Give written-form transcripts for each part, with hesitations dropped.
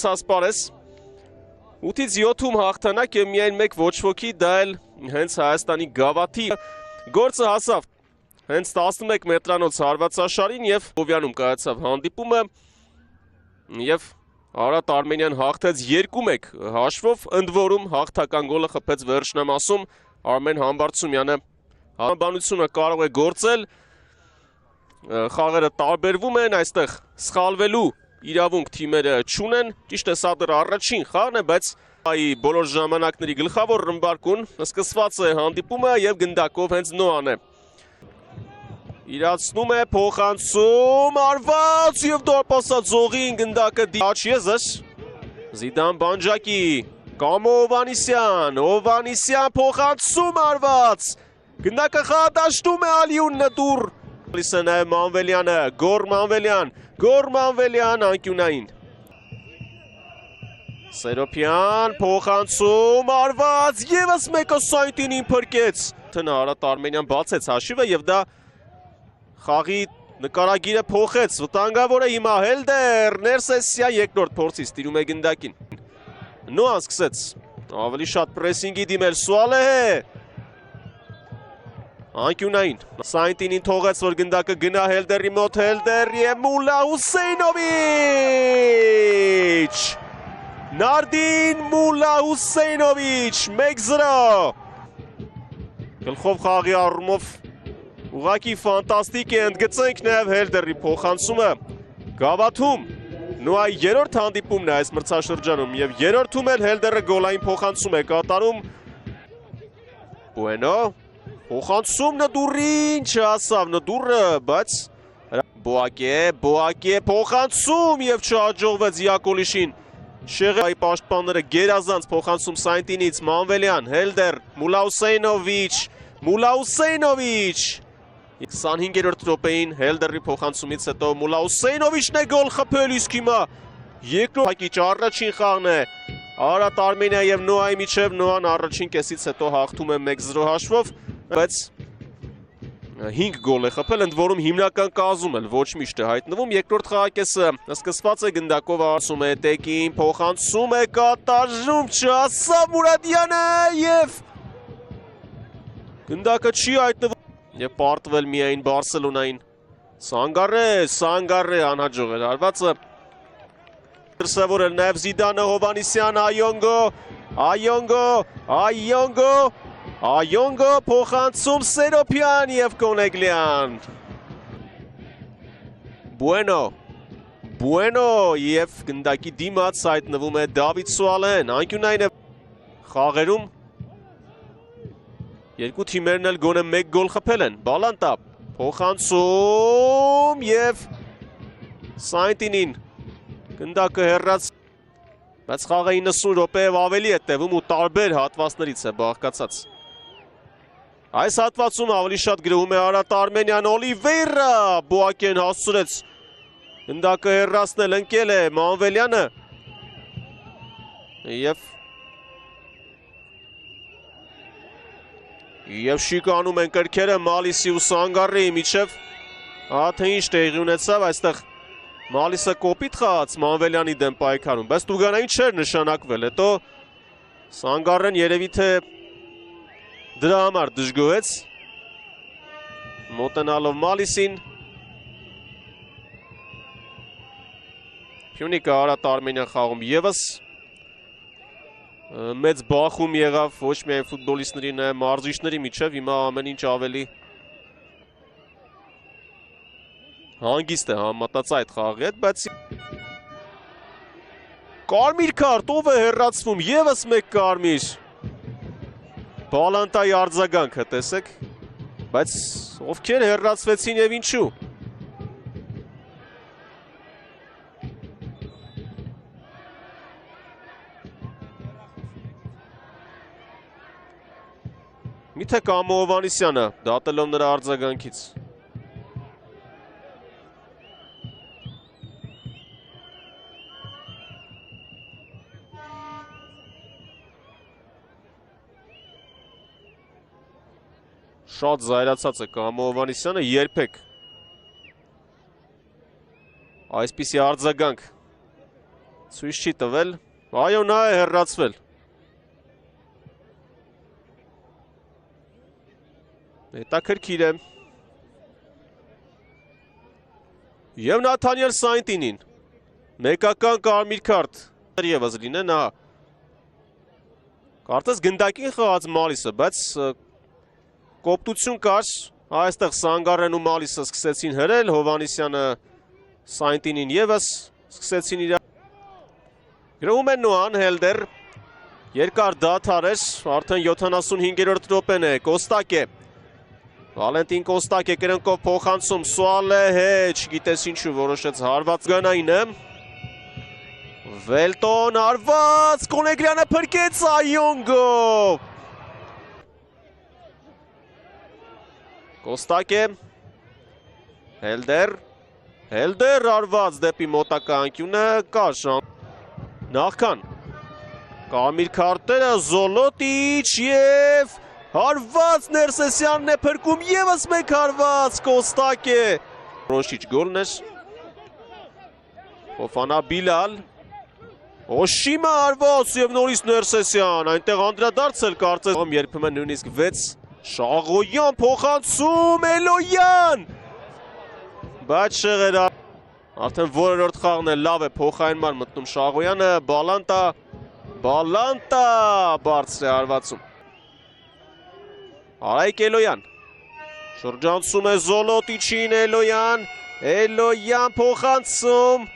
Սասպարես 8-ից 7-ում հաղթանակ եւ միայն մեկ ոչ ոքի, դա էլ հենց Հայաստանի գավաթի գործը հասավ հենց 11 մետրանոց հարվածաշարին եւ Հովյանում կայացավ հանդիպումը եւ Արարատ Արմենիան հաղթեց 2-1 հաշվով, ընդ որում հաղթական գոլը խփեց վերջնամասում Արմեն Համբարձումյանը։ Համաբանությունը կարող է գործել, խաղերը տարբերվում են, այստեղ սխալվելու իրավունք թիմերը չունեն, ճիշտ է սա դեռ առաջին խաղն է, բայց այ բոլոր ժամանակների գլխավոր ռմբարկուն սկսված է հանդիպումը եւ գնդակով հենց Նոան է։ Իրացնում է փոխանցում արված եւ դորպասած զողին գնդակը դիաչ եզս Զիդան Բանջակի Կամո Հովանիսյան փոխանցում արված գնդակը խադաշտում է Ալիուն նտուր լիսը նաեւ Մանվելյանը Գոր Մանվելյան անկյունային Սերոփյան փոխանցում արված եւս մեկը սայտինին փրկեց տնը Արարատ Արմենիան բացեց հաշիվը եւ դա Խաղի նկարագիրը փոխեց, վտանգավոր է հիմա Հելդեր, Ներսեսյա երկրորդ փորձից տիրում է գնդակին։ Նոան սկսեց, ավելի շատ պրեսինգի դիմել Սուալեհ Անկյունային, Սայնտինին թողեց, որ գնդակը գնա Հելդերի մոտ, Հելդեր և Մուլա Հուսեյնովիչ Նարդին Մուլա Հուսեյնովիչ 1-0 Գլխով խաղի առումով Ուղղակի ֆանտաստիկ է, ընդգծենք նաև Հելդերի փոխանցումը Գավաթում Նոայի երրորդ հանդիպումն է այս մրցաշրջանում եւ երրորդում էլ Հելդերը գոլային փոխանցում է կատարում Բուենո փոխանցում նդուրին չհասավ նդուրը, բայց Բոակե փոխանցում եւ չհաջողվեց Յակոլիշին Շեղայի պաշտպանները գերազանց փոխանցում Սայնտինից Մանվելյան, Հելդեր, Մուլա Հուսեյնովիչ 25-րդ րոպեին Հելդերի փոխանցումից հետո Մուլա Հուսեյնովիչն է գոլ խփել, իսկ հիմա երկրորդ հակիչ առաջին խաղն է Արարատ Արմենիա եւ Նոայի միջև Նոան առաջին կեսից հետո հաղթում է 1-0 հաշվով, բայց 5 գոլ է խփել, ընդ որում հիմնական կազմում էլ ոչ միշտ է հայտնվում։ Երկրորդ խաղակեսը սկսված է գնդակով ասում է Տեկին, փոխանցում է կատարում, չհասավ Մուրադյանը եւ գնդակը չի հայտնվում Եվ պարտվել միայն Բարսելոնային Սանգարե անհաջող էր արվածը Դրսևորել նաև Զիդանը Հովանիսյան Այոնգո փոխանցում Սերոփյան և Կոնեգլյան Բուենո և գնդակի դիմաց հայտնվում է Դավիթ Սուալեն անկյունային է խաղերում Երկու թիմերն էլ գոնե մեկ գոլ խփել են, Բալանտա, փոխանցում և Սայնտինին գնդակը հեռաց, բայց խաղը 90 րոպեև ավելի է տևում ու տարբեր հատվածներից է բաղկացած։ Այս հատվածում ավելի շատ գրվում է Արարատ Արմենիան, Օլիվեյրը, Բոակեն հասցրեց, գնդակը հեռացնել ընկել է Մանվելյանը Եվ շիկանում են կրքերը Մալիսի ու Սանգարեի միջև թե ինչ տեղի ունեցավ, այստեղ Մալիսը կոպիտ խաղաց Մանվելյանի դեմ պայքարում, բայց Տուգանային չէր նշանակվել, հետո Սանգարեն երևի թե դրա համար դժգոհեց, մոտենալով Մալիսին, Փյունիկը Արարատ Արմենիան խաղում եւս մեծ բախում եղավ ոչ միայն ֆուտբոլիստների, նաև մարզիչների միջև, հիմա ամեն ինչ ավելի հանգիստ է համատած այդ խաղի հետ, բայց կարմիր քարտ, ով է հեռացվում, եւս մեկ կարմիր Բալանտայի արձագանքը տեսեք, բայց ովքեր հեռացվեցին եւ ինչու Միթե Կամո Հովանիսյանը դատելով նրա արձագանքից Շատ զայրացած է Կամո Հովանիսյանը երբեք այսպիսի արձագանք Ցույց չի տվել։ Այո, նա է հեռացվել։ Հետաքրքիր է։ Եվ Նաթանիել Սայնտինին։ Մեկական կարմիր քարտ ևս լինեն, հա։ Կարծես գնդակին խաղաց Մալիսը, բայց կոպտություն կար, այստեղ Սանգարեն ու Մալիսը սկսեցին հրել, Հովանիսյանը Սայնտինին ևս սկսեցին իրար։ Գրում են Նոան Հելդեր, երկար դադար էր, արդեն 75-րդ րոպեն է, Կոստակ է։ Վալենտին Կոստակ է կրնկով փոխանցում, Սուալե հետ, չգիտես ինչու որոշեց հարված գանայինը։ Վելտոն հարված, Կոնեգրյանը փրկեց այոնգով։ Կոստակ է, Հելդեր հարված դեպի մոտակա անկյունը կար շան։ Նախքան, կարմիր քարտերը, Զոլոտիչ և հարված Ներսեսյանն է փրկում, ևս մեկ հարված, Կոստակ է։ Ռոշիչ գոլն էր, Ֆոֆանա Բիլալ, Օշիմը հարված և նորից Ներսեսյան, այնտեղ անդրադարձել կարծես, երբեմն նույնիսկ 6, Շաղոյան փոխանցում, Էլոյան, բայց շեղեր, արդեն որերորդ խաղն է, լավ է փոխայնման մտնում Շաղոյանը, Բալանտա, բարձր է հարվածում։ Արայք Էլոյան, շրջանցում է Զոլոտիչին, Էլոյան փոխանցում,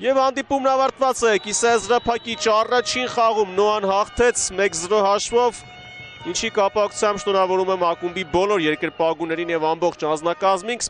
և հանդիպումն ավարտված է, Կիսեզրափակիչ առաջին խաղում Նոան հաղթեց 1-0 հաշվով, ինչի կապակցությամբ շնորհավորում եմ ակումբի բոլոր երկրպագուներին և ամբողջ անձնակազմին,